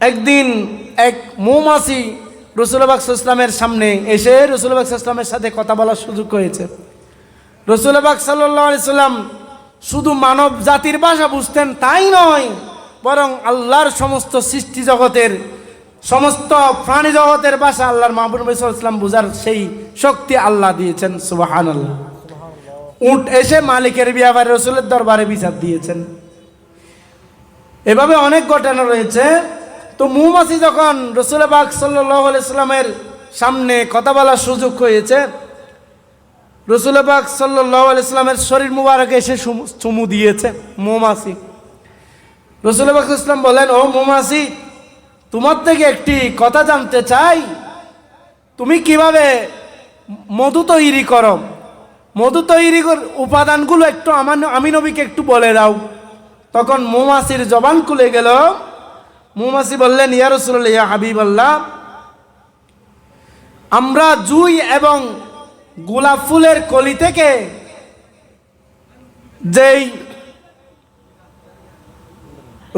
একদিন এক মৌমাছি রাসূলুল্লাহ পাক সাল্লাল্লাহু আলাইহি ওয়াসাল্লামের সামনে এসে রাসূলুল্লাহ পাক সাল্লাল্লাহু আলাইহি ওয়াসাল্লামের সাথে কথা বলার সুযোগ হয়েছে। রাসূলুল্লাহ পাক সাল্লাল্লাহু আলাইহি ওয়াসাল্লাম শুধু মানব জাতির ভাষা বুঝতেন তাই নয়, বরং আল্লাহর সমস্ত সৃষ্টি জগতের সমস্ত প্রাণী জগতের ভাষা আল্লাহর মাহবুব নবী সাল্লাল্লাহু আলাইহি ওয়াসাল্লাম বুঝার সেই শক্তি আল্লাহ দিয়েছেন। সুবহানাল্লাহ। উট এসে মালিকের ব্যাপারে রাসূলের দরবারে বিচার দিয়েছেন। এভাবে অনেক ঘটনা রয়েছে। তো মৌমাছি যখন রাসূল পাক সাল্লাল্লাহু আলাইহি ওয়াসাল্লামের সামনে কথা বলার সুযোগ হয়েছে, রাসূল পাক সাল্লাল্লাহু আলাইহি ওয়াসাল্লামের শরীর মুবারকে এসে চুমু দিয়েছে মৌমাছি। রাসূল পাক সাল্লাল্লাহু আলাইহি ওয়াসাল্লাম বলেন, ও মৌমাছি, তোমার থেকে একটি কথা জানতে চাই, তুমি কিভাবে মধু তৈরি করো? মধু তৈরির উপাদানগুলো একটু আমি নবীকে একটু বলে দাও। তখন মৌমাছির জবান খুলে গেল। মৌমাছি বললেন, ইয়া রাসূলুল্লাহ, ইয়া হাবিবাল্লাহ, আমরা জুই এবং গোলাপ ফুলের কলি থেকে যেই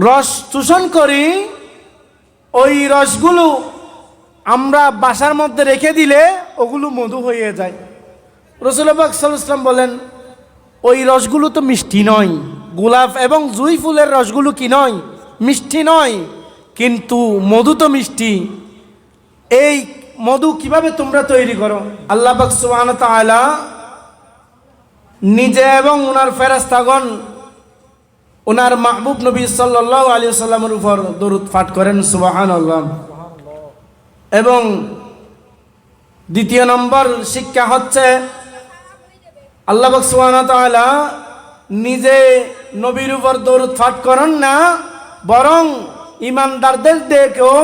রস চূষণ করি, ওই রসগুলো আমরা বাসার মধ্যে রেখে দিলে ওগুলো মধু হয়ে যায়। রাসূলুল্লাহ পাক সাল্লাল্লাহু আলাইহি ওয়াসাল্লাম বলেন, ওই রসগুলো তো মিষ্টি নয়। গোলাপ এবং জুই ফুলের রসগুলো কি নয়? মিষ্টি নয়, কিন্তু মধু তো মিষ্টি। এই মধু কিভাবে তোমরা তৈরি করো? আল্লাহ পাক সুবহানাহু ওয়া তাআলা নিজে এবং ওনার ফেরেশতাগণ ওনার মাহবুব নবী সাল্লাল্লাহু আলাইহি ওয়াসাল্লামের উপর দরুদ পাঠ করেন। সুবহানাল্লাহ। এবং দ্বিতীয় নম্বর শিক্ষা হচ্ছে, আল্লাহ পাক সুবহানাহু ওয়া তাআলা নিজে নবীর উপর দরুদ পাঠ করেন না, বরং ঈমানদারদের দেখেও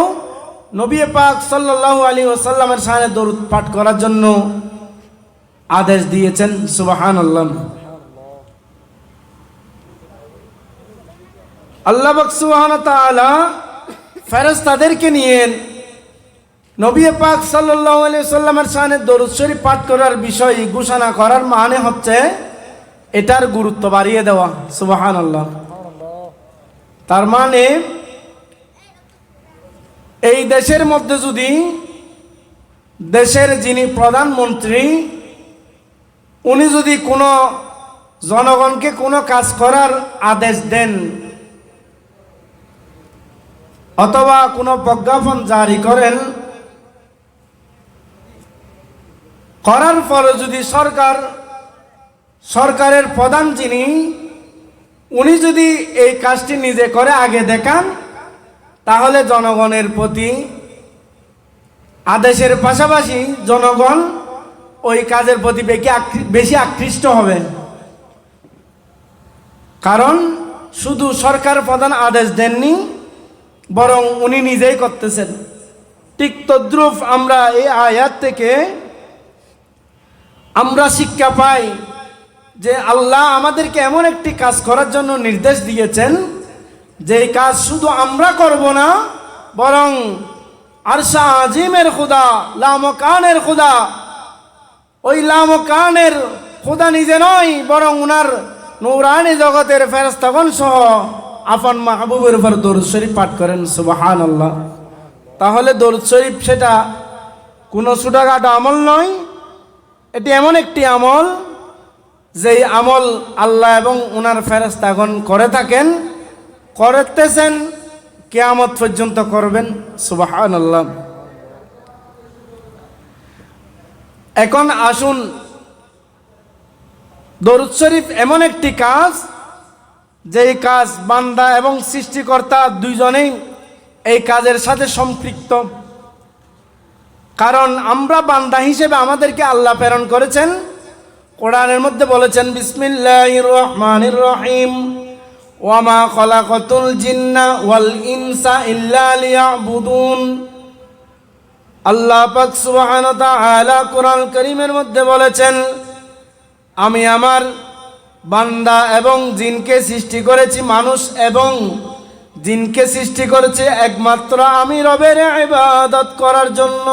নবী পাক সাল্লাল্লাহু আলাইহি ওয়াসাল্লামের শানে দরুদ পাঠ করার জন্য আদেশ দিয়েছেন। সুবহানাল্লাহ। আল্লাহ পাক সুবহানাহু ওয়া তাআলা ফেরেশতাদেরকে নিয়ে নবী পাক সাল্লাল্লাহু আলাইহি ওয়াসাল্লামের শানে দরুদ শরীফ পাঠ করার বিষয় ঘোষণা করার মানে হচ্ছে এটার গুরুত্ব বাড়িয়ে দেওয়া। সুবহানাল্লাহ। তার মানে এই দেশের মধ্যে যদি দেশের যিনি প্রধানমন্ত্রী, উনি যদি কোনো জনগণকে কোনো কাজ করার আদেশ দেন অথবা কোনো প্রজ্ঞাপন জারি করেন, করার পরে যদি সরকারের প্রধান যিনি, উনি যদি এই কাজটি নিজে করে আগে দেখান, তাহলে জনগণের প্রতি আদেশের পাশাপাশি জনগণ ওই কাজের প্রতি বেশি আকৃষ্ট হবে। কারণ শুধু সরকার প্রধান আদেশ দেননি, বরং উনি নিজেই করতেছেন। ঠিক তদ্রূপ আমরা এই আয়াত থেকে আমরা শিক্ষা পাই যে আল্লাহ আমাদেরকে এমন একটি কাজ করার জন্য নির্দেশ দিয়েছেন, যে কাজ শুধু আমরা করব না, বরং আরশা আজিমের খুদা, লামকানের খুদা, ওই লামকানের খুদা নিজে নয়, বরং উনার নূরানি জগতের ফেরেশতাগণ সহ আপন মাহবুবের উপর দরুদ শরীফ পাঠ করেন। সুবহানাল্লাহ। তাহলে দরুদ শরীফ সেটা কোনো ছোটখাটো আমল নয়, এটি এমন একটি আমল যেই আমল আল্লাহ এবং ওনার ফেরেশতাগণ করে থাকেন, করতেছেন, কিয়ামত পর্যন্ত করবেন। সুবহানাল্লাহ। এখন আসুন, দরুদ শরীফ এমন একটি কাজ, যেই কাজ বান্দা এবং সৃষ্টিকর্তা দুইজনেই এই কাজের সাথে সম্পৃক্ত। কারণ আমরা বান্দা হিসেবে আমাদেরকে আল্লাহ প্রেরণ করেছেন। কোরআনের মধ্যে বলেছেন, বিসমিল্লাহির রহমানির রহিম, ওয়া মা খালাকাতুল জিন্না ওয়াল ইনসা ইল্লা লিয়াবুদুন। আল্লাহ পাক সুবহানাহু ওয়া তাআলা কোরআন কারীমের মধ্যে বলেছেন, আমি আমার বান্দা এবং জিনকে সৃষ্টি করেছি, মানুষ এবং জিনকে সৃষ্টি করেছি একমাত্র আমি রবের ইবাদত করার জন্য।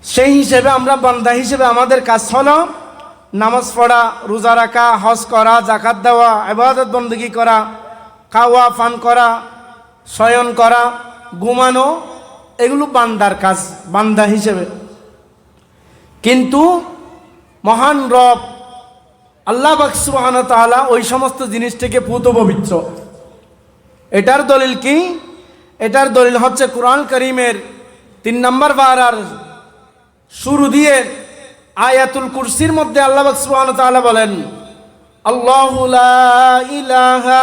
সেই হিসেবে আমরা বান্দা হিসেবে আমাদের কাজ হলো নামাজ পড়া, রোজা রাখা, হজ করা, যাকাত দেওয়া, ইবাদত বندگی করা, খাওয়া পান করা, শয়ন করা, ঘুমানো, এগুলো বান্দার কাজ, বান্দা হিসেবে। কিন্তু মহান রব আল্লাহ পাক সুবহানাহু ওয়া তাআলা ওই সমস্ত জিনিস থেকে পুত পবিত্র। এটার দলিল কি? এটার দলিল হচ্ছে কুরআন কারীমের 3 নম্বর পারার শুরু দিয়ে আয়াতুল কুরসির মধ্যে আল্লাহ পাক সুবহানাহু ওয়া তাআলা বলেন, আল্লাহু লা ইলাহা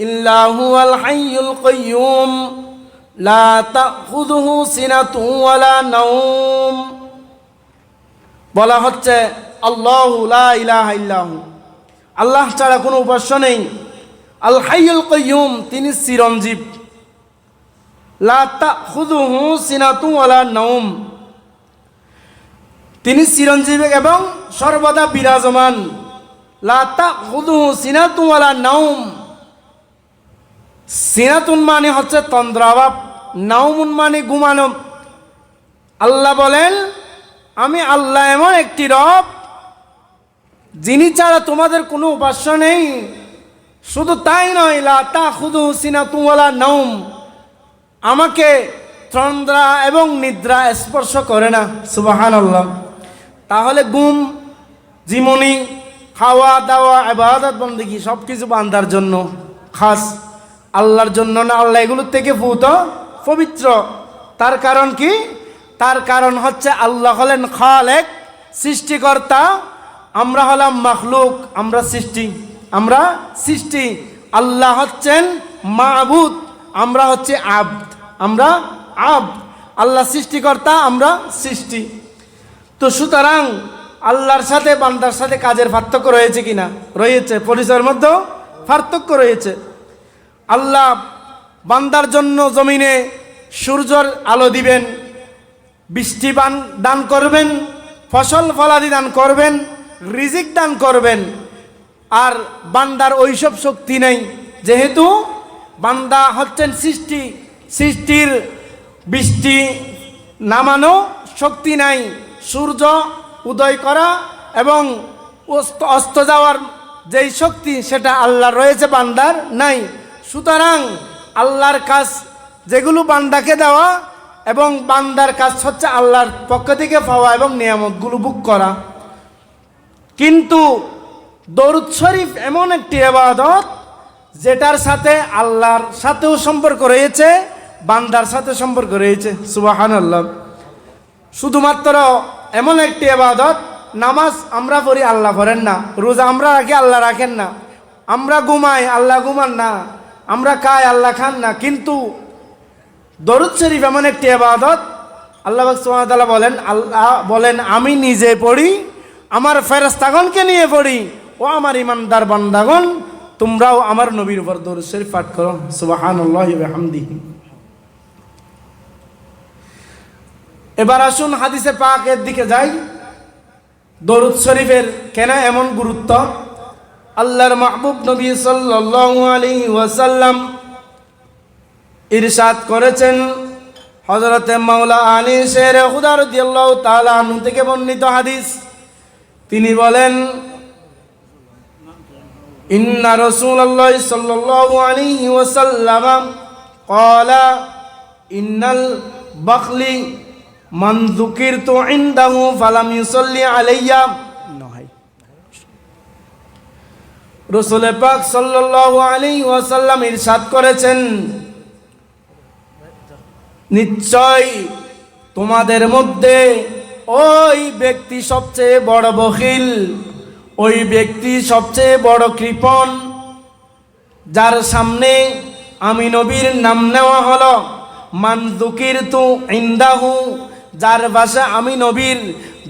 ইল্লা হুয়াল হাইয়ুল কাইয়্যুম লা তাখুযুহু সিনাতুন ওয়ালা নাওম। বলা হচ্ছে আল্লাহু লা ইলাহা ইল্লাহু, আল্লাহ ছাড়া কোনো উপাস্য নেই। আল হাইয়ুল কাইয়্যুম, তিনি চিরঞ্জীব। লা তাখুযুহু সিনাতুন ওয়ালা নাওম, তিনি চিরঞ্জীব এবং সর্বদা বিরাজমান। লা তাখুযুহু সিনাতুন ওয়ালা নাওম, সিনাতুন মানে হচ্ছে তন্দ্রাভাব, নাওমুন মানে ঘুমানো। আল্লাহ বলেন, আমি আল্লাহ এমন একটি রব যিনি ছাড়া তোমাদের কোনো উপাস্য নেই। শুধু তাই নয়, লা তাখুযুহু সিনাতুন ওয়ালা নাওম, আমাকে তন্দ্রা এবং নিদ্রা স্পর্শ করে না। সুবহানাল্লাহ। তাহলে ঘুম, জীবনী, খাওয়া দাওয়া, ইবাদত বন্দেগী সব কিছু বান্দার জন্য খাস, আল্লাহর জন্য না। আল্লাহ এগুলোর থেকে পুত পবিত্র। তার কারণ কি? তার কারণ হচ্ছে আল্লাহ হলেন খালেক, সৃষ্টিকর্তা, আমরা হলাম মাখলুক, আমরা সৃষ্টি। আল্লাহ হচ্ছেন মাবুদ, আমরা হচ্ছে আবদ, আমরা আবদ। আল্লাহ সৃষ্টিকর্তা, আমরা সৃষ্টি। তো সুতরাং আল্লাহর সাথে বান্দার সাথে কাজের পার্থক্য রয়েছে কিনা? রয়েছে। পরিচয়ের মধ্যেও পার্থক্য রয়েছে। আল্লাহ বান্দার জন্য জমিনে সূর্যের আলো দিবেন, বৃষ্টি দান করবেন, ফসল ফলাদি দান করবেন, রিজিক দান করবেন। আর বান্দার ওইসব শক্তি নেই, যেহেতু বান্দা হচ্ছেন সৃষ্টির বৃষ্টি নামানো শক্তি নাই। সূর্য উদয় করা এবং অস্ত যাওয়ার যেই শক্তি, সেটা আল্লাহর রয়েছে, বান্দার নাই। সুতরাং আল্লাহর কাজ যেগুলো বান্দাকে দেওয়া, এবং বান্দার কাজ হচ্ছে আল্লাহর পক্ষ থেকে পাওয়া এবং নিয়ামতগুলো ভোগ করা। কিন্তু দরুদ শরীফ এমন একটি ইবাদত যেটার সাথে আল্লাহর সাথেও সম্পর্ক রয়েছে, বান্দার সাথে সম্পর্ক রয়েছে। সুবহানাল্লাহ। শুধুমাত্র এমন একটি ইবাদত, নামাজ আমরা পড়ি, আল্লাহ পড়েন না। রোজা আমরা রাখি, আল্লাহ রাখেন না। আমরা ঘুমাই, আল্লাহ ঘুমান না। আমরা খাই, আল্লাহ খান না। কিন্তু দরুদ শরীফ এমন একটি ইবাদত, আল্লাহ সুবহানাহু ওয়া তাআলা বলেন, আল্লাহ বলেন, আমি নিজে পড়ি, আমার ফেরেশতাগণকে নিয়ে পড়ি, ও আমার ইমানদার বান্দাগণ, তোমরাও আমার নবীর উপর দরুদ শরীফ পাঠ করো। সুবহানাল্লাহি ওয়া বিহামদিহি। এবার আসুন হাদিসে পাকের দিকে যাই। দরুদ শরীফের কেন এমন গুরুত্ব? আল্লাহর মাহবুব নবী সাল্লাল্লাহু আলাইহি ওয়াসাল্লাম ইরশাদ করেছেন, হযরতে মাওলা আলী শেরে খুদা রাদিয়াল্লাহু তাআলা আনহু থেকে বর্ণিত হাদিস। তিনি বলেন, ইন্না রাসূলুল্লাহ সাল্লাল্লাহু আলাইহি ওয়াসাল্লাম ক্বালা ইন্নাল বাখলি মান যুকিরতু ইনদাহু ফালাম ইউসাল্লি আলাইয়া। রাসূল পাক সাল্লাল্লাহু আলাইহি ওয়াসাল্লাম ইরশাদ করেছেন, নিশ্চয় তোমাদের মধ্যে ওই ব্যক্তি সবচেয়ে বড় বখিল, ওই ব্যক্তি সবচেয়ে বড় কৃপণ, যার সামনে আমি নবীর নাম নেওয়া হলো। মান যুকিরতু ইনদাহু, যার ভাষা আমি নবীর,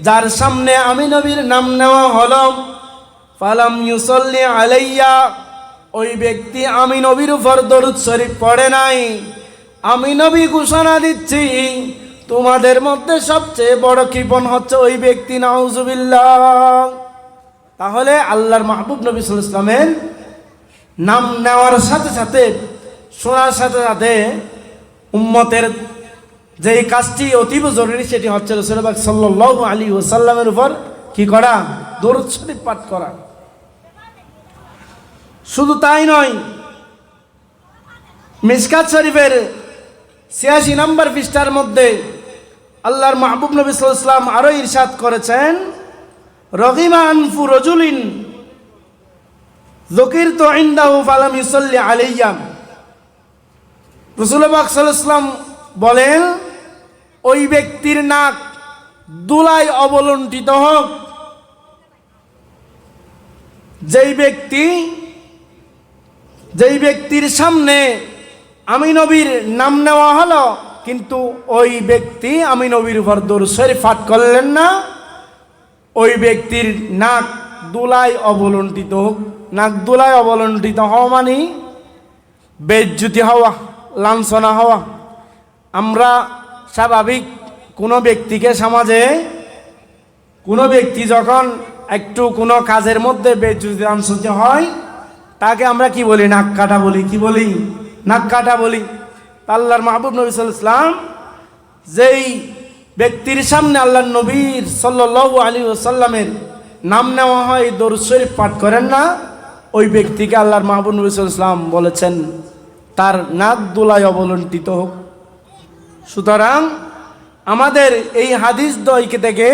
যার সামনে আমি নবীর নাম নেওয়া হলো। ফালাম ইউসাল্লি আলাইয়া, ওই ব্যক্তি আমি নবীর উপর দরুদ শরীফ পড়ে নাই। আমি নবী ঘোষণা দিচ্ছি, তোমাদের মধ্যে সবচেয়ে বড় কৃপণ হচ্ছে ওই ব্যক্তি। নাউজুবিল্লাহ। তাহলে আল্লাহর মাহবুব নবী সাল্লাল্লাহু আলাইহি ওয়াসাল্লামের নাম নেওয়ার সাথে সাথে, শোনার সাথে সাথে উম্মতের যেই কাজটি অতীব জরুরি, সেটি হচ্ছে রাসূল পাক সাল্লাল্লাহু আলাইহি ওয়াসাল্লামের উপর কি করা? দরুদ শরীফ পাঠ করা। শুধু তাই নয়, মিশকাত শরীফের ৮৬ নম্বর পৃষ্ঠার মধ্যে আল্লাহর মাহবুব নবী সাল্লাল্লাহু আলাইহি ওয়াসাল্লাম আরো ইরশাদ করেছেন, রগিমা আনফু রজুলিন যুকিরতু ইনদাহু ফালাম ইউসাল্লি আলাইয়া। রাসূলুল্লাহ সাল্লাল্লাহু আলাইহি ওয়াসাল্লাম বলেন, ওই ব্যক্তির নাক দুলায় অবলম্বিত হোক যেই ব্যক্তির সামনে আমি নবীর নাম নেওয়া হলো, কিন্তু ওই ব্যক্তি আমি নবীর উপর দরুদ শরীফ পাঠ করলেন না, ওই ব্যক্তির নাক দুলায় অবলম্বিত হোক। নাক দুলায় অবলম্বিত হওয়া মানে বেইজ্জতি হওয়া, লাঞ্ছনা হওয়া। আমরা স্বাভাবিক কোনো ব্যক্তিকে সমাজে কোনো ব্যক্তি যখন একটু কোনো কাজের মধ্যে বেইজ্জতি লাঞ্ছনা হয়, তাকে আমরা কি বলি? নাক কাটা বলি। কি বলি? নাক কাটা বলি। আল্লাহর মাহবুব নবী সাল্লাল্লাহু আলাইহি ওয়াসাল্লাম যেই ব্যক্তির সামনে আল্লাহর নবীর সাল্লাল্লাহু আলাইহি ওয়াসাল্লামের নাম নেওয়া হয়, দরুদ শরীফ পাঠ করেন না, ওই ব্যক্তিকে আল্লাহর মাহবুব নবী সাল্লাল্লাহু আলাইহি ওয়াসাল্লাম বলেছেন তার নাক দুলায় অবলম্বিত হোক। সুতরাং আমাদের এই হাদিস দ্বয়কে থেকে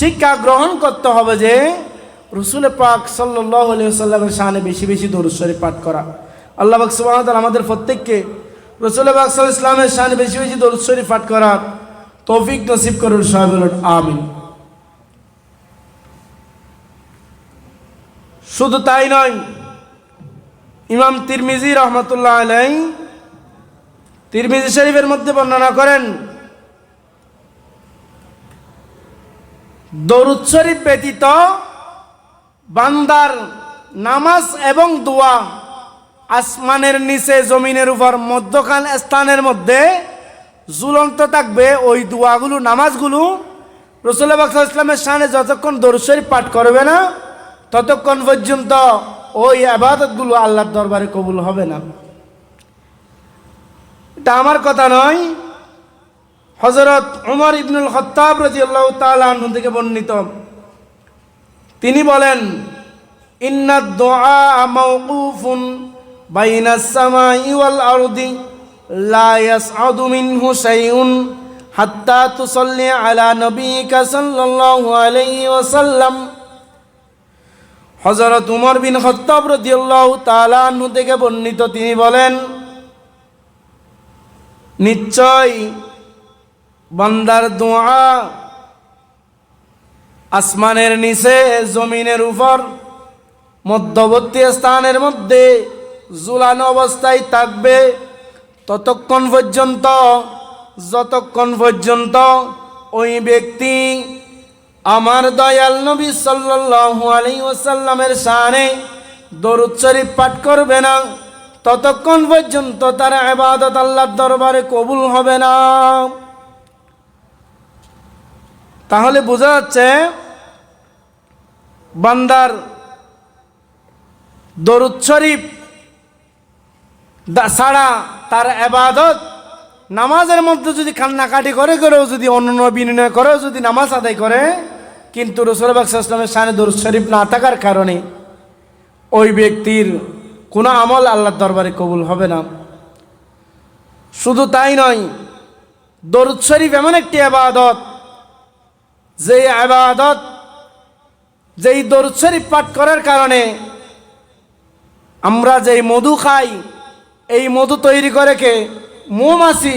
শিক্ষা গ্রহণ করতে হবে যে রাসূল পাক সাল্লাল্লাহু আলাইহি ওয়াসাল্লামের শানে বেশি বেশি দরুদ শরীফ পাঠ করা। আল্লাহ পাক সুবহানাহু ওয়া তাআলা আমাদের প্রত্যেককে রাসূল পাক সাল্লাল্লাহু আলাইহি ওয়াসাল্লামের শানে বেশি বেশি দরুদ শরীফ পাঠ করার তৌফিক নসিব করুন। সবাই বলুন আমিন। শুধু তাই নয়, ইমাম তিরমিজি রহমতুল্লাহ আলাইহি তিরমিজি শরীফের মধ্যে বর্ণনা করেন, দরুদ শরীফ ব্যতীত বান্দার নামাজ এবং দোয়া আসমানের নিচে জমিনের উপর মধ্যখান স্থানের মধ্যে ঝুলন্ত থাকবে। ওই দোয়াগুলো, নামাজগুলো রাসূলুল্লাহ সাল্লাল্লাহু আলাইহি ওয়াসাল্লামের শানে যতক্ষণ দরুদ শরীফ পাঠ করবে না, ততক্ষণ পর্যন্ত ওই ইবাদতগুলো আল্লাহর দরবারে কবুল হবে না। এটা আমার কথা নয়, হযরত উমর ইবনুল খাত্তাব রাদিয়াল্লাহু তাআলা আনহু থেকে বর্ণিত। তিনি বলেন, ইন্নাদ দুআ মাওকুফুন বাইনাস সামাই ওয়াল আরদি লা ইয়াসআদু মিনহু শাইউন হাত্তা তুসাল্লি আলা নবিয়িকা সাল্লাল্লাহু আলাইহি ওয়াসাল্লাম। হযরত উমর বিন খাত্তাব রাদিয়াল্লাহু তাআলা আনহু থেকে বর্ণিত, তিনি বলেন, নিশ্চয় বান্দার দোয়া আসমানের নিচে জমিনের উপর মধ্যবর্তী স্থানের মধ্যে ঝুলানো অবস্থায় থাকবে ততক্ষণ পর্যন্ত যতক্ষণ পর্যন্ত ওই ব্যক্তি আমার দয়াল নবী সাল্লাল্লাহু আলাইহি ওয়াসাল্লামের শানে দরুদ শরীফ পাঠ করবে না, ততক্ষণ পর্যন্ত তার ইবাদত আল্লাহর দরবারে কবুল হবে না। তাহলে বোঝা যাচ্ছে বান্দার দরুদ শরীফ ছাড়া তার ইবাদত, নামাজের মধ্যে যদি কান্নাকাটি করেও যদি অনন্য বিনয় করেও যদি নামাজ আদায় করে, কিন্তু রাসূলুল্লাহ সাল্লাল্লাহু আলাইহি ওয়াসাল্লামের শানে দরুদ শরীফ না থাকার কারণে ওই ব্যক্তির কোনো আমল আল্লাহর দরবারে কবুল হবে না। শুধু তাই নয়, দরুদ শরীফ এমন একটি ইবাদত, যেই দরুদ শরীফ পাঠ করার কারণে আমরা যেই মধু খাই, এই মধু তৈরি করে কে? মৌমাছি।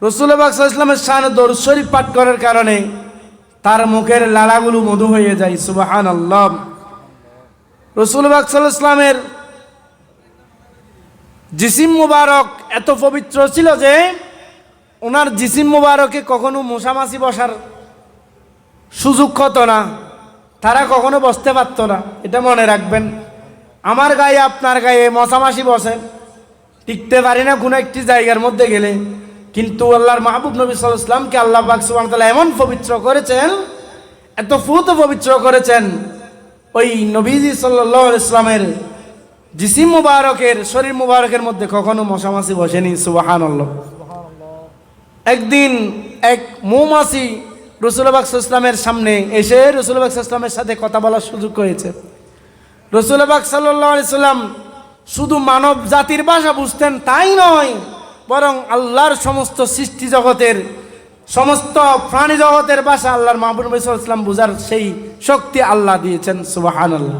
রাসূলুল্লাহ সাল্লাল্লাহু আলাইহি ওয়াসাল্লামের শানে দরুদ শরীফ পাঠ করার কারণে তার মুখের লালাগুলো মধু হয়ে যায়। সুবহানাল্লাহ। রাসূলুল্লাহ সাল্লাল্লাহু আলাইহি ওয়াসাল্লামের জিসিম মুবারক এত পবিত্র ছিল যে ওনার জিসিম মুবারকে কখনো মশামাছি বসার সুযোগ হতো না, তারা কখনো বসতে পারত না। এটা মনে রাখবেন। আমার গায়ে আপনার গায়ে মশামাছি বসে, টিকতে পারি না কোনো একটি জায়গার মধ্যে গেলে, কিন্তু আল্লাহর মাহবুব নবী সাল্লাল্লাহু আলাইহি ওয়াসাল্লামকে আল্লাহ পাক সুবহানাহু ওয়া তাআলা এমন পবিত্র করেছেন, এত ফুত পবিত্র করেছেন, ওই নবীজি সাল্লাল্লাহু আলাইহি ওয়াসাল্লামের জিসিম মুবারকের, শরীর মুবারকের মধ্যে কখনো মশামাছি বসেনি। সুবহানাল্লাহ। একদিন এক মৌমাছি রাসূলুল্লাহ সাল্লাল্লাহু আলাইহি ওয়াসাল্লামের সামনে এসে রাসূলুল্লাহ সাল্লাল্লাহু আলাইহি ওয়াসাল্লামের সাথে কথা বলার সুযোগ হয়েছে। রাসূলুল্লাহ সাল্লাল্লাহু আলাইহি ওয়াসাল্লাম শুধু মানব জাতির ভাষা বুঝতেন তাই নয়, বরং আল্লাহর সমস্ত সৃষ্টি জগতের সমস্ত প্রাণী জগতের ভাষা আল্লাহর মাহবুব নবী সাল্লাল্লাহু আলাইহি ওয়াসাল্লাম বুঝার সেই শক্তি আল্লাহ দিয়েছেন। সুবহানাল্লাহ।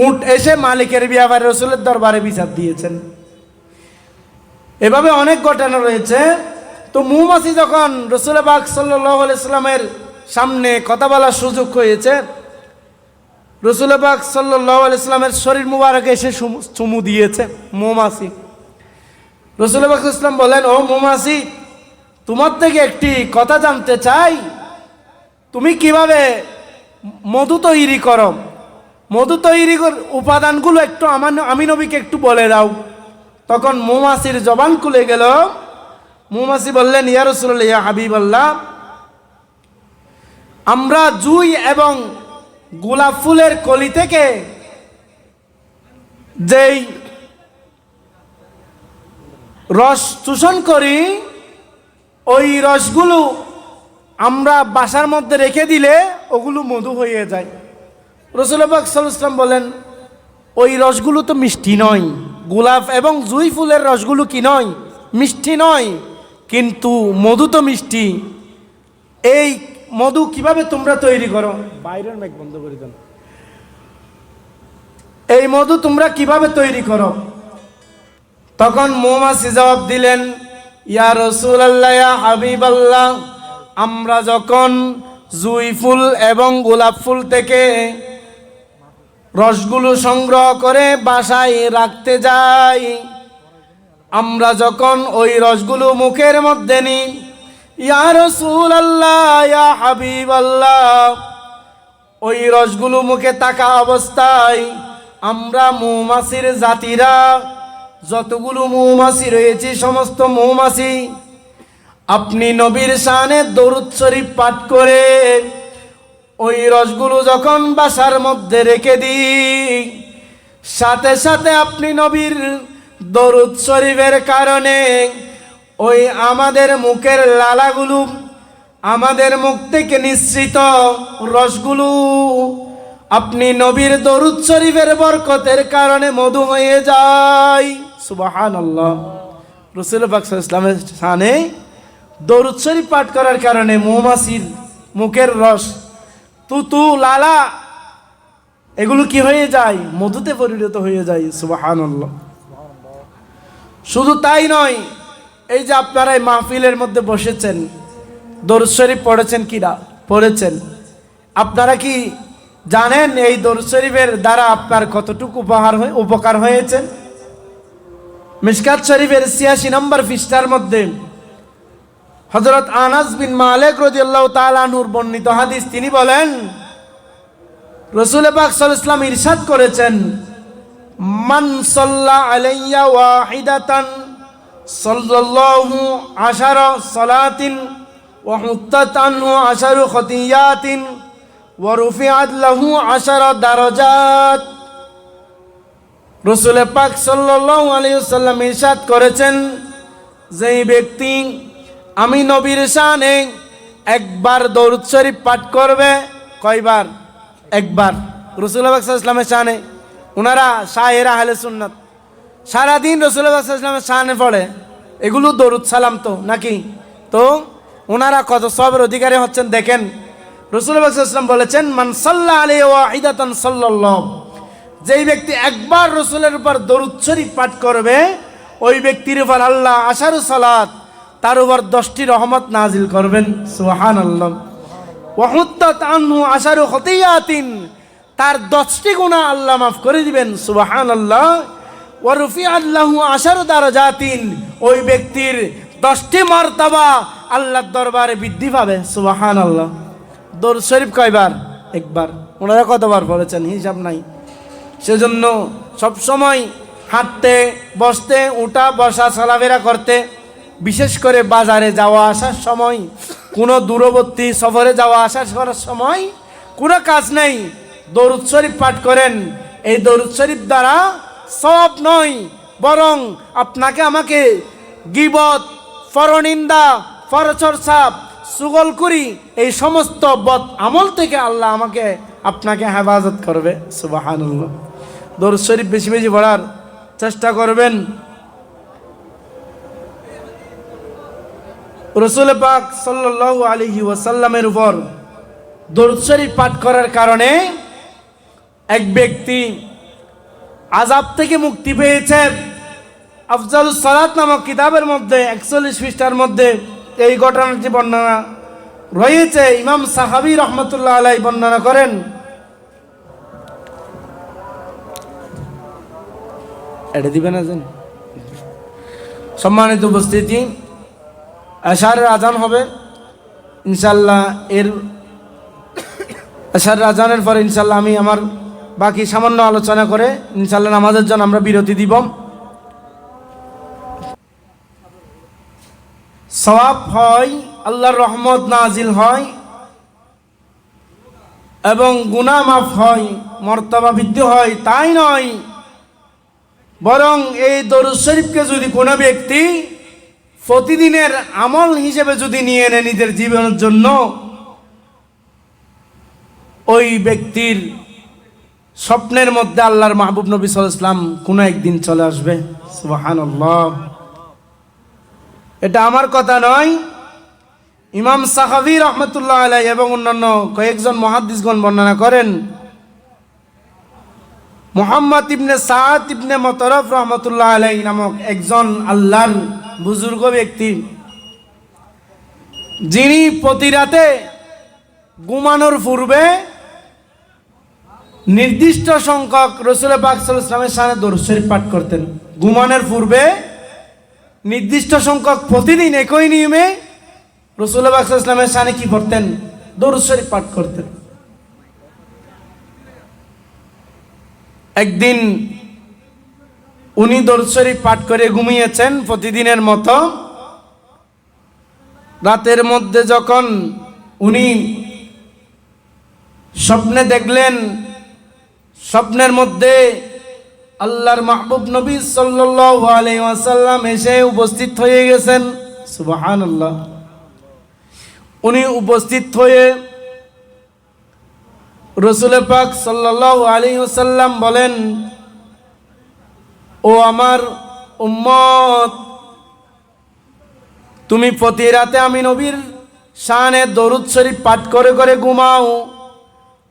উট এসে মালিকের ব্যাপারে রাসূলের দরবারে বিচার দিয়েছেন। এভাবে অনেক ঘটনা রয়েছে। তো মৌমাছি যখন রাসূল পাক সাল্লাল্লাহু আলাইহি ওয়াসাল্লামের সামনে কথা বলার সুযোগ হয়েছে, রাসূল পাক সাল্লাল্লাহু আলাইহি ওয়াসাল্লামের শরীর মুবারকে এসে চুমু দিয়েছে মৌমাছি। রাসূল পাক ইসলাম বলেন, ও মৌমাছি, তোমার থেকে একটি কথা জানতে চাই, তুমি কিভাবে মধু তৈরি করো? মধু তৈরি উপাদানগুলো একটু আমি নবীকে একটু বলে দাও। তখন মৌমাছির জবান খুলে গেল। মৌমাছি বললেন, ইয়া রাসূলুল্লাহ, ইয়া হাবিবাল্লাহ, আমরা জুই এবং গোলাপ ফুলের কলি থেকে যেই রস চূষণ করি, ওই রসগুলো আমরা বাসার মধ্যে রেখে দিলে ওগুলো মধু হয়ে যায়। রাসূল পাক সাল্লাল্লাহু আলাইহি ওয়াসাল্লাম বলেন, ওই রসগুলো তো মিষ্টি নয়। গোলাপ এবং জুই ফুলের রসগুলো কি নয়? মিষ্টি নয়, কিন্তু মধু তো মিষ্টি। এই মধু কিভাবে তোমরা তৈরি করো? বাইরের মেঘ বন্ধ করে দেন। এই মধু তোমরা কিভাবে তৈরি করো? তখন মৌমাছি জবাব দিলেন, ইয়া রাসূলুল্লাহ, ইয়া হাবিবাল্লাহ, আমরা যখন জুই ফুল এবং গোলাপ ফুল থেকে রসগুলো সংগ্রহ করে বাসায় রাখতে যাই, আমরা যখন ওই রসগুলো মুখের মধ্যে নিই, ইয়া রাসূলুল্লাহ, ইয়া হাবিবাল্লাহ, ওই রসগুলো মুখে থাকা অবস্থায় আমরা মৌমাছির জাতিরা যতগুলো মৌমাছি রয়েছে সমস্ত মৌমাছি আপনি নবীর শানে দরুদ শরীফ পাঠ করে ওই রসগুলো যখন বাসার মধ্যে রেখে দিই, সাথে সাথে আপনি নবীর দরুদ শরীফের কারণে ওই আমাদের মুখের লালাগুলো, আমাদের মুখ থেকে নিঃসৃত রসগুলো আপনি নবীর দরুদ শরীফের বরকতের কারণে মধু হয়ে যায়। সুবহানাল্লাহ। রাসূল পাক সাল্লাল্লাহু আলাইহি ওয়াসাল্লামের শানে দরুদ শরীফ পাঠ করার কারণে মৌমাছির মুখের রস, তুতু, লালা, এগুলো কি হয়ে যায়? মধুতে পরিণত হয়ে যায়। সুবহানাল্লাহ। শুধু তাই নয়, এই যে আপনারা এই মাহফিলের মধ্যে বসেছেন, দরুদ শরীফ পড়েছেন কিনা? পড়েছেন। আপনারা কি জানেন এই দরুদ শরীফের দ্বারা আপনার কতটুকু উপকার হয়েছে? মিশকাত শরীফের ৮৬ নম্বর পৃষ্ঠার মধ্যে হযরত আনাস বিন মালিক রাদিয়াল্লাহু তাআলা আনহুর বর্ণিত হাদিস, তিনি বলেন, রাসূল পাক সাল্লাল্লাহু আলাইহি ওয়াসাল্লাম ইরশাদ করেছেন, মান সাল্লা আলাইয়া ওয়াহিদাতান সাল্লাল্লাহু আশারা সালাতিন ওয়া হুত্তাত আনহু আশারু খতিয়াতিন ওয়া রুফিআত লাহু আশারা দারাজাত। রাসূল পাক সাল্লাল্লাহু আলাইহি ওয়াসাল্লাম ইরশাদ করেছেন, যেই ব্যক্তি আমি নবীর শানে একবার দরুদ শরীফ পাঠ করবে, কয়বার? একবার। রাসূল পাক সাল্লাল্লাহু আলাইহি ওয়াসাল্লামের শানে, ওনারা শায়ের আহলে সুন্নাত সারাদিন রাসূল পাক সাল্লাল্লাহু আলাইহি ওয়াসাল্লামের শানে পড়ে, এগুলো দরুদ সালাম তো নাকি? তো ওনারা কত সবের অধিকারী হচ্ছেন দেখেন। রাসূল পাক সাল্লাল্লাহু আলাইহি ওয়াসাল্লাম বলেছেন, মান সাল্লা আলাইহি ওয়াহিদাতান সাল্লাল্লাহু, যেই ব্যক্তি একবার রাসূলের উপর দরুদ শরীফ পাঠ করবে, ওই ব্যক্তির উপর আল্লাহ আশারু সালাত, তার উপর 10টি রহমত নাজিল করবেন। সুবহানাল্লাহ। ওয়া হুত্তাত আনহু আশারু খতিয়াতিন, তার 10টি গুনাহ আল্লাহ মাফ করে দিবেন। সুবহানাল্লাহ। ওয়া রুফিআত লাহু আশারু দারাজাতিন, ওই ব্যক্তির 10টি মর্তবা আল্লাহর দরবারে বৃদ্ধি পাবে। সুবহানাল্লাহ। দরুদ শরীফ কয়বার? একবার। ওনারা কতবার পড়েছেন হিসাব নাই। সেজন্য সবসময় হাঁটতে, বসতে, উঠা বসা, চলাফেরা করতে, বিশেষ করে বাজারে যাওয়া আসার সময়, কোনো দূরবর্তী সফরে যাওয়া আসা করার সময় কোনো কাজ নেই, দরুদ শরীফ পাঠ করেন। এই দরুদ শরীফ দ্বারা সওয়াব নয়, বরং আপনাকে আমাকে গীবত, পরনিন্দা, পরচর্চা, চুগলখড়ি, এই সমস্ত বদ আমল থেকে আল্লাহ আমাকে আপনাকে হেফাজত করবে। সুবহানাল্লাহ। দরুদ শরীফ বেশি বেশি পড়ার চেষ্টা করবেন। রাসূল পাক সাল্লাল্লাহু আলাইহি ওয়াসাল্লামের উপর দরুদ শরীফ পাঠ করার কারণে এক ব্যক্তি আযাব থেকে মুক্তি পেয়েছে। আফজালুস সালাত নামক কিতাবের মধ্যে 41 পৃষ্ঠার মধ্যে এই ঘটনাটি বর্ণনা রয়েছে। ইমাম সাহাবী রাহমাতুল্লাহ আলাইহি বর্ণনা করেন, এটা দিবেন আছেন। সম্মানিত উপস্থিতি, আশারের আজান হবে ইনশাল্লাহ। আশারের আজানের পরে ইনশাল্লাহ আমি আমার বাকি সামান্য আলোচনা করে ইনশাল্লাহ নামাজের জন্য আমরা বিরতি দিব। সওয়াব হয়, আল্লাহর রহমত নাজিল হয় এবং গুনাহ মাফ হয়, মর্তবা বৃদ্ধি হয়। তাই নয়, বরং এই দরুদ শরীফকে যদি কোনো ব্যক্তি প্রতিদিনের আমল হিসেবে যদি নিয়ে নেয় নিজের জীবনের জন্য, ওই ব্যক্তির স্বপ্নের মধ্যে আল্লাহর মাহবুব নবী সাল্লাল্লাহু আলাইহি ওয়াসাল্লাম কোনো একদিন চলে আসবে। সুবহানাল্লাহ। এটা আমার কথা নয়, ইমাম সাহাবী রাহমাতুল্লাহ আলাইহি এবং অন্যান্য কয়েকজন মুহাদ্দিসগণ বর্ণনা করেন। মুহাম্মদ ইবনে সাদ ইবনে মুতারফ রাহমাতুল্লাহ আলাইহি নামক একজন আল্লাহর বুজুর্গ ব্যক্তি, যিনি প্রতি রাতে ঘুমানোর পূর্বে নির্দিষ্ট সংখ্যক রাসূল পাক সাল্লাল্লাহু আলাইহি ওয়াসাল্লামের শানে দরুদ শরীফ পাঠ করতেন। ঘুমানোর পূর্বে নির্দিষ্ট সংখ্যক প্রতিদিন একই নিয়মে রাসূল পাক সাল্লাল্লাহু আলাইহি ওয়াসাল্লামের শানে কি করতেন? দরুদ শরীফ পাঠ করতেন। একদিন উনি দরুদ শরীফ পাঠ করে ঘুমিয়েছেন প্রতিদিনের মতো। রাতের মধ্যে যখন উনি স্বপ্নে দেখলেন, স্বপ্নের মধ্যে আল্লাহর মাহবুব নবী সাল্লাল্লাহু আলাইহি ওয়াসাল্লাম এসে উপস্থিত হয়ে গেছেন। সুবহানাল্লাহ। উনি উপস্থিত হয়ে রাসূল পাক সাল্লাল্লাহু আলাইহি ওয়াসাল্লাম বলেন, ও আমার উম্মত, তুমি প্রতি রাতে আমি নবীর শানে দরুদ শরীফ পাঠ করে করে ঘুমাও।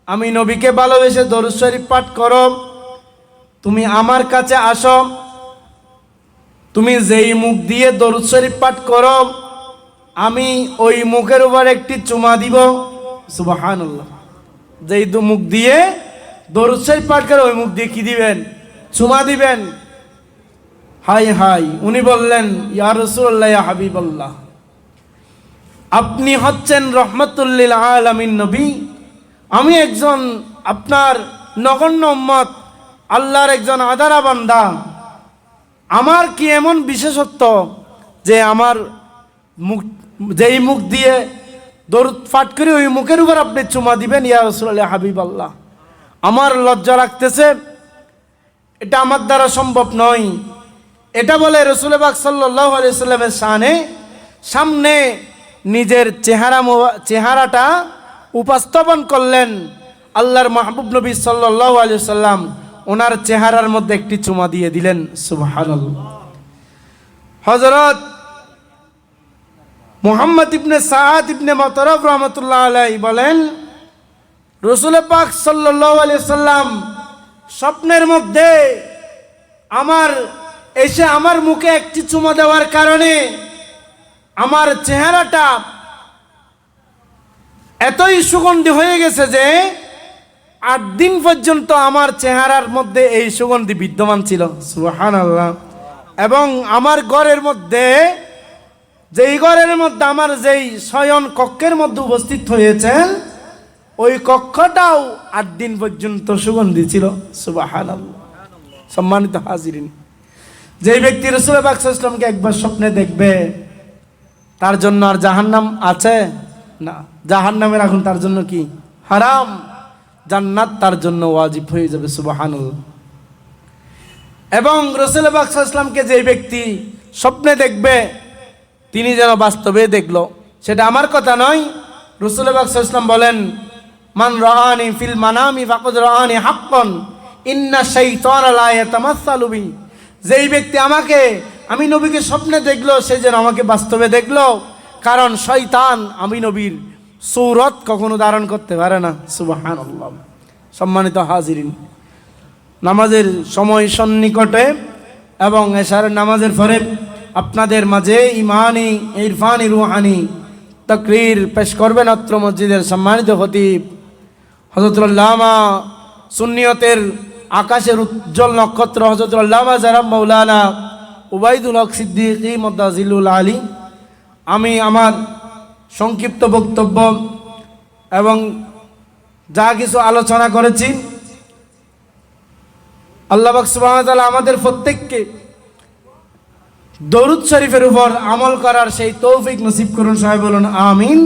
আমি নবীকে ভালোবেসে দরুদ শরীফ পাঠ করো। তুমি আমার কাছে আসো, তুমি যেই মুখ দিয়ে দরুদ শরীফ পাঠ করো আমি ওই মুখের উপর একটি চুমা দিব। সুবহানাল্লাহ। যেই মুখ দিয়ে দরুদ শরীফ পাঠ করে ওই মুখ দিয়ে কি দিবেন? চুমা দিবেন। হাই হাই, উনি বললেন, ইয়া রাসূলুল্লাহ, ইয়া হাবিবাল্লাহ, আপনি হচ্ছেন রহমাতুল লিল আলামিন নবী, আমি একজন আপনার নগণ্য উম্মত, আল্লাহর একজন আদারা বান্দা। আমার কি এমন বিশেষত্ব যে আমার মুখ, যেই মুখ দিয়ে দরুদ পাঠ করে ওই মুখের উপর আপনি চুমা দিবেন? ইয়া রাসূলুল্লাহ, হাবিবাল্লাহ, আমার লজ্জা লাগতেছে, এটা আমার দ্বারা সম্ভব নয়। এটা বলে রাসূল পাক সাল্লাল্লাহু আলাইহি ওয়াসাল্লামের শানে সামনে নিজের চেহারাটা উপস্থাপন করলেন। আল্লাহর মাহবুব নবী সাল্লাল্লাহু আলাইহি ওয়াসাল্লাম ওনার চেহারার মধ্যে একটি চুমা দিয়ে দিলেন। সুবহানাল্লাহ। হযরত মুহাম্মদ ইবনে সাদ ইবনে মুতারফ রাহমাতুল্লাহ আলাইহি বলেন, রাসূল পাক সাল্লাল্লাহু আলাইহি ওয়াসাল্লাম স্বপ্নের মধ্যে এসে আমার মুখে একটি চুমা দেওয়ার কারণে আমার চেহারাটা এতই সুগন্ধি হয়ে গেছে যে 8 দিন পর্যন্ত আমার চেহারার মধ্যে এই সুগন্ধি বিদ্যমান ছিল। সুবহানাল্লাহ। এবং আমার ঘরের মধ্যে, যেই ঘরের মধ্যে আমার যেই শয়ন কক্ষের মধ্যে উপস্থিত হয়েছেন, ওই কক্ষটাও 8 দিন পর্যন্ত সুগন্ধি ছিল। সুবহানাল্লাহ। সম্মানিত হাজিরিন, যেই ব্যক্তি রাসূল পাক সাল্লাল্লাহু আলাইহি ওয়াসাল্লামকে একবার স্বপ্নে দেখবে, তার জন্য আর জাহান্নাম আছে না? জাহান্নামের আগুন তার জন্য কি হারাম, জান্নাত তার জন্য ওয়াজিব হয়ে যাবে। সুবহানাল্লাহ। এবং রাসূল পাক সাল্লাল্লাহু আলাইহি ওয়াসাল্লামকে যেই ব্যক্তি স্বপ্নে দেখবে, তিনি যেন বাস্তবে দেখলো, সেটা আমার কথা নয়। রাসূল পাক সাল্লাল্লাহু আলাইহি ওয়াসাল্লাম বলেন, মান রাআনি ফিল মানামি ফাকাদ রাআনি হাক্কান ইন্না শাইতানা লা ইয়াতামাসসালু বি। যেই ব্যক্তি আমি নবীকে স্বপ্নে দেখলো সে যেন আমাকে বাস্তবে দেখলো, কারণ শয়তান আমি নবীর সূরত কখনো ধারণ করতে পারে না। সুবহানাল্লাহ। সম্মানিত হাজিরিন, নামাজের সময় সন্নিকটে এবং এশার নামাজের পরে আপনাদের মাঝে ইমানি ইরফানি রুহানি তাকরীর পেশ করবেন অত্র মসজিদের সম্মানিত খতিব হযরতুল আল্লামা সুন্নিয়তের আকাশের উজ্জ্বল নক্ষত্র হযরতুল আল্লামা যারা মাওলানা উবাইদুল হক সিদ্দিকী মুদাজিলুল আলী। আমি আমার সংক্ষিপ্ত বক্তব্য এবং যা কিছু আলোচনা করেছি, আল্লাহ পাক সুবহানাহু ওয়া তাআলা আমাদের প্রত্যেককে দরুদ শরীফের উপর আমল করার সেই তৌফিক নসিব করুন। সবাই বলুন আমিন।